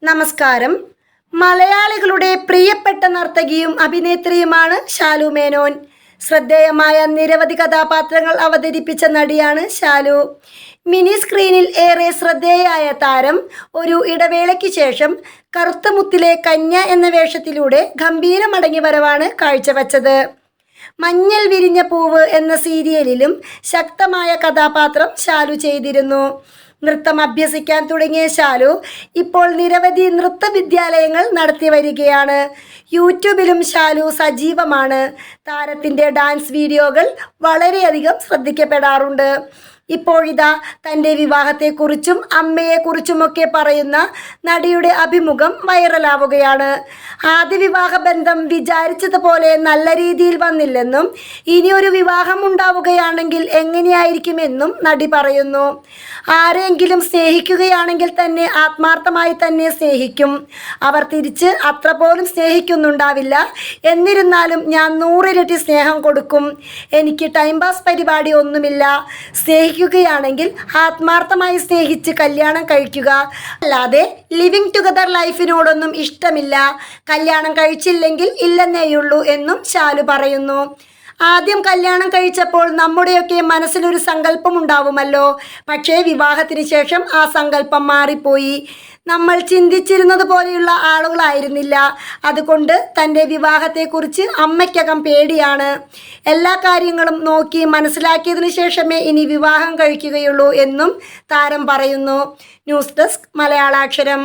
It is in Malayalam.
നമസ്കാരം. മലയാളികളുടെ പ്രിയപ്പെട്ട നർത്തകിയും അഭിനേത്രിയുമാണ് ശാലു മേനോൻ. ശ്രദ്ധേയമായ നിരവധി കഥാപാത്രങ്ങൾ അവതരിപ്പിച്ച നടിയാണ് ശാലു. മിനി സ്ക്രീനിൽ ഏറെ ശ്രദ്ധേയയായ താരം ഒരു ഇടവേളയ്ക്ക് ശേഷം കറുത്തമുത്തിലെ കന്യ എന്ന വേഷത്തിലൂടെ ഗംഭീര മടങ്ങിവരവാണ് കാഴ്ചവെച്ചത്. മഞ്ഞൾ വിരിഞ്ഞ പൂവ് എന്ന സീരിയലിലും ശക്തമായ കഥാപാത്രം ശാലു ചെയ്തിരുന്നു. നൃത്തം അഭ്യസിക്കാൻ തുടങ്ങിയ ശാലു ഇപ്പോൾ നിരവധി നൃത്ത വിദ്യാലയങ്ങൾ നടത്തി വരികയാണ്. യൂട്യൂബിലും ശാലു സജീവമാണ്. താരത്തിൻ്റെ ഡാൻസ് വീഡിയോകൾ വളരെയധികം ശ്രദ്ധിക്കപ്പെടാറുണ്ട്. ഇപ്പോഴിതാ തൻ്റെ വിവാഹത്തെക്കുറിച്ചും അമ്മയെക്കുറിച്ചുമൊക്കെ പറയുന്ന നടിയുടെ അഭിമുഖം വൈറലാവുകയാണ്. ആദ്യ വിവാഹ ബന്ധം വിചാരിച്ചതുപോലെ നല്ല രീതിയിൽ വന്നില്ലെന്നും ഇനിയൊരു വിവാഹം ഉണ്ടാവുകയാണെങ്കിൽ എങ്ങനെയായിരിക്കുമെന്നും നടി പറയുന്നു. ആരെങ്കിലും സ്നേഹിക്കുകയാണെങ്കിൽ തന്നെ ആത്മാർത്ഥമായി തന്നെ സ്നേഹിക്കും. അവർ തിരിച്ച് അത്ര പോലും സ്നേഹിക്കുന്നുണ്ടാവില്ല. എന്നിരുന്നാലും ഞാൻ 100 ഇരട്ടി സ്നേഹം കൊടുക്കും. എനിക്ക് ടൈം പാസ് പരിപാടി ഒന്നുമില്ല. സ്നേഹിക്കുകയാണെങ്കിൽ ആത്മാർത്ഥമായി സ്നേഹിച്ച് കല്യാണം കഴിക്കുക, അല്ലാതെ ലിവിങ് ടുഗദർ ലൈഫിനോടൊന്നും ഇഷ്ടമില്ല. കല്യാണം കഴിച്ചില്ലെങ്കിൽ ഇല്ലെന്നേയുള്ളൂ എന്നും ശാലു പറയുന്നു. ആദ്യം കല്യാണം കഴിച്ചപ്പോൾ നമ്മുടെയൊക്കെ മനസ്സിലൊരു സങ്കല്പം ഉണ്ടാവുമല്ലോ. പക്ഷേ വിവാഹത്തിന് ശേഷം ആ സങ്കല്പം മാറിപ്പോയി. നമ്മൾ ചിന്തിച്ചിരുന്നത് പോലെയുള്ള ആളുകളായിരുന്നില്ല. അതുകൊണ്ട് തൻ്റെ വിവാഹത്തെക്കുറിച്ച് അമ്മയ്ക്കകം പേടിയാണ്. എല്ലാ കാര്യങ്ങളും നോക്കി മനസ്സിലാക്കിയതിനു ശേഷമേ ഇനി വിവാഹം കഴിക്കുകയുള്ളൂ എന്നും താരം പറയുന്നു. News desk മലയാളാക്ഷരം.